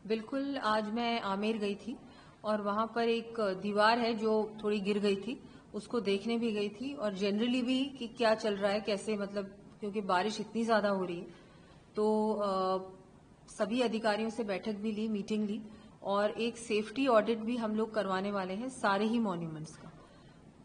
बिल्कुल। आज मैं आमेर गई थी और वहां पर एक दीवार है जो थोड़ी गिर गई थी, उसको देखने भी गई थी और जनरली भी कि क्या चल रहा है, कैसे, मतलब क्योंकि बारिश इतनी ज्यादा हो रही है तो सभी अधिकारियों से बैठक भी ली, मीटिंग ली और एक सेफ्टी ऑडिट भी हम लोग करवाने वाले हैं सारे ही मॉन्यूमेंट्स का,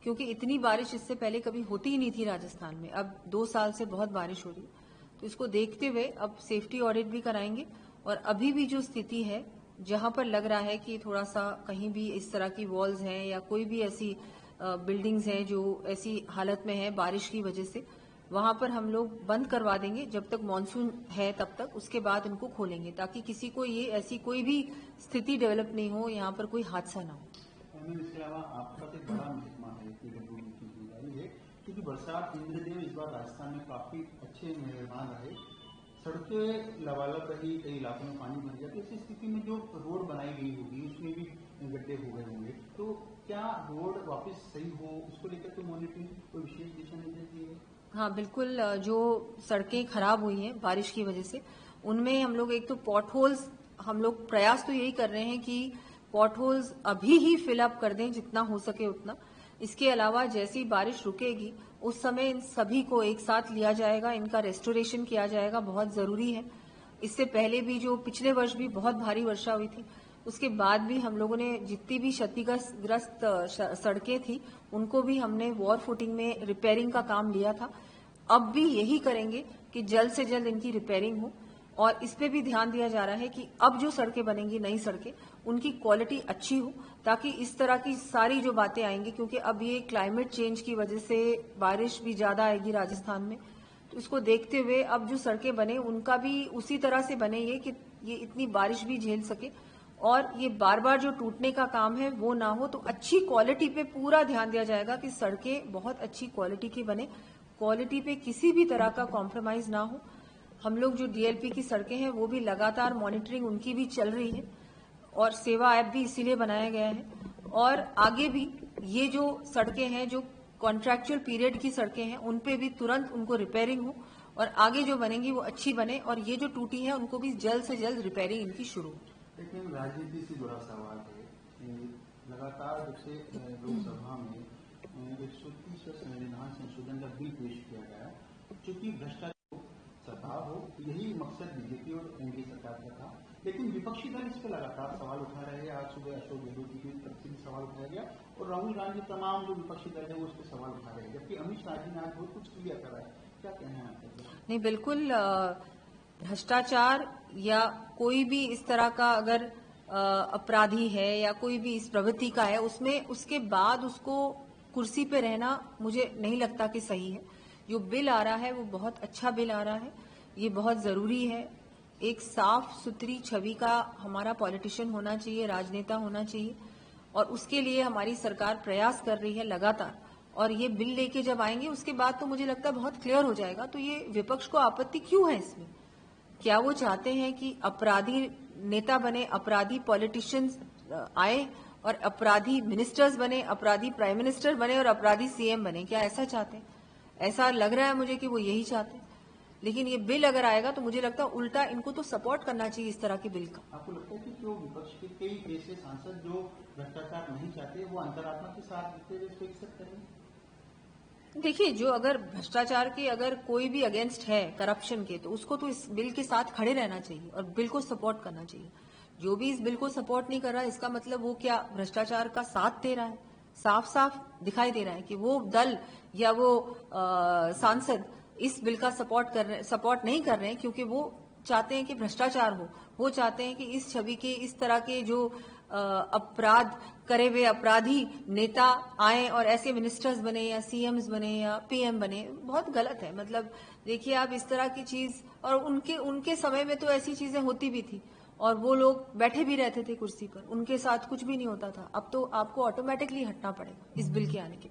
क्योंकि इतनी बारिश इससे पहले कभी होती ही नहीं थी राजस्थान में। अब 2 साल से बहुत बारिश हो रही है, तो इसको देखते हुए अब सेफ्टी ऑडिट भी कराएंगे और अभी भी जो स्थिति है, जहां पर लग रहा है कि थोड़ा सा कहीं भी इस तरह की वॉल्स हैं या कोई भी ऐसी बिल्डिंग्स हैं जो ऐसी हालत में है बारिश की वजह से, वहां पर हम लोग बंद करवा देंगे जब तक मानसून है तब तक। उसके बाद उनको खोलेंगे ताकि किसी को ये ऐसी कोई भी स्थिति डेवलप नहीं हो, यहाँ पर कोई हादसा ना हो। इसके अलावा आपका तो एक बड़ा महकमा है पीडब्ल्यूडी की जिम्मेदारी है, क्योंकि बरसात इंद्रदेव इस बार राजस्थान में काफी अच्छे मेहरबान रहे। सड़कें लबालब रही, कई इलाकों में पानी भर गया, तो ऐसी स्थिति में जो रोड बनाई गई होगी उसमें भी गड्ढे हो गए होंगे, तो क्या रोड वापस सही हो, उसको लेकर कोई मॉनिटरिंग, कोई विशेष दिशा निर्देश दिए? हाँ बिल्कुल। जो सड़कें खराब हुई हैं बारिश की वजह से, उनमें हम लोग एक तो पॉट होल्स, हम लोग प्रयास तो यही कर रहे हैं कि पॉट होल्स अभी ही फिलअप कर दें जितना हो सके उतना। इसके अलावा जैसी बारिश रुकेगी उस समय इन सभी को एक साथ लिया जाएगा, इनका रेस्टोरेशन किया जाएगा, बहुत जरूरी है। इससे पहले भी जो पिछले वर्ष भी बहुत भारी वर्षा हुई थी, उसके बाद भी हम लोगों ने जितनी भी क्षतिग्रस्त सड़कें थी उनको भी हमने वॉर फुटिंग में रिपेयरिंग का काम लिया था। अब भी यही करेंगे कि जल्द से जल्द इनकी रिपेयरिंग हो और इस पे भी ध्यान दिया जा रहा है कि अब जो सड़कें बनेंगी, नई सड़कें, उनकी क्वालिटी अच्छी हो, ताकि इस तरह की सारी जो बातें आएंगी, क्योंकि अब ये क्लाइमेट चेंज की वजह से बारिश भी ज्यादा आएगी राजस्थान में, तो इसको देखते हुए अब जो सड़कें बने उनका भी उसी तरह से बने ये इतनी बारिश भी झेल सके और ये बार बार जो टूटने का काम है वो ना हो। तो अच्छी क्वालिटी पे पूरा ध्यान दिया जाएगा कि सड़कें बहुत अच्छी क्वालिटी की बने, क्वालिटी पे किसी भी तरह का कॉम्प्रोमाइज ना हो। हम लोग जो डीएलपी की सड़कें हैं वो भी लगातार मॉनिटरिंग उनकी भी चल रही है और सेवा ऐप भी इसीलिए बनाया गया है। और आगे भी ये जो सड़कें हैं, जो कॉन्ट्रैक्चुअल पीरियड की सड़कें हैं, उन पे भी तुरंत उनको रिपेयरिंग हो और आगे जो बनेंगी वो अच्छी बने और ये जो टूटी है उनको भी जल्द से जल्द रिपेयरिंग इनकी शुरू हो। लेकिन राजनीति से जुड़ा सवाल है, लगातार जब से लोकसभा में 130 संविधान संशोधन का बिल पेश किया गया, चूंकि भ्रष्टाचार सताव हो, यही मकसद बीजेपी और एनडीए सरकार का था, लेकिन विपक्षी दल इस पर लगातार सवाल उठा रहे हैं। आज सुबह अशोक गहलोत की तरफ से भी सवाल उठाया गया और राहुल गांधी, तमाम जो विपक्षी दल है वो उस पर सवाल उठा रहे हैं, जबकि अमित शाह जी ने आज बहुत कुछ क्लियर करा है। क्या कहना है आपका? नहीं, बिल्कुल। भ्रष्टाचार या कोई भी इस तरह का अगर अपराधी है या कोई भी इस प्रवृत्ति का है, उसमें उसके बाद उसको कुर्सी पे रहना मुझे नहीं लगता कि सही है। जो बिल आ रहा है वो बहुत अच्छा बिल आ रहा है, ये बहुत जरूरी है। एक साफ सुथरी छवि का हमारा पॉलिटिशियन होना चाहिए, राजनेता होना चाहिए और उसके लिए हमारी सरकार प्रयास कर रही है लगातार। और ये बिल लेके जब आएंगे उसके बाद तो मुझे लगता है बहुत क्लियर हो जाएगा। तो ये विपक्ष को आपत्ति क्यों है इसमें? क्या वो चाहते हैं कि अपराधी नेता बने, अपराधी पॉलिटिशियंस आए और अपराधी मिनिस्टर्स बने, अपराधी प्राइम मिनिस्टर बने और अपराधी सीएम बने? क्या ऐसा चाहते हैं? ऐसा लग रहा है मुझे कि वो यही चाहते हैं। लेकिन ये बिल अगर आएगा तो मुझे लगता है उल्टा इनको तो सपोर्ट करना चाहिए इस तरह के बिल का। आपको लगता है कि जो विपक्ष के कई ऐसे सांसद जो भ्रष्टाचार नहीं चाहते, वो अंतरात्मा के साथ देते हुए इसको एक्सेप्ट करेंगे? देखिए, जो अगर भ्रष्टाचार के अगर कोई भी अगेंस्ट है, करप्शन के, तो उसको तो इस बिल के साथ खड़े रहना चाहिए और बिल को सपोर्ट करना चाहिए। जो भी इस बिल को सपोर्ट नहीं कर रहा है, इसका मतलब वो क्या भ्रष्टाचार का साथ दे रहा है? साफ साफ दिखाई दे रहा है कि वो दल या वो सांसद इस बिल का सपोर्ट नहीं कर रहे हैं, क्योंकि वो चाहते हैं कि भ्रष्टाचार हो। वो चाहते हैं कि इस छवि के, इस तरह के जो अपराध करे हुए अपराधी नेता आए और ऐसे मिनिस्टर्स बने या सीएम्स बने या पीएम बने। बहुत गलत है। मतलब देखिए आप, इस तरह की चीज, और उनके समय में तो ऐसी चीजें होती भी थी और वो लोग बैठे भी रहते थे कुर्सी पर, उनके साथ कुछ भी नहीं होता था। अब तो आपको ऑटोमेटिकली हटना पड़ेगा इस बिल के आने के बाद।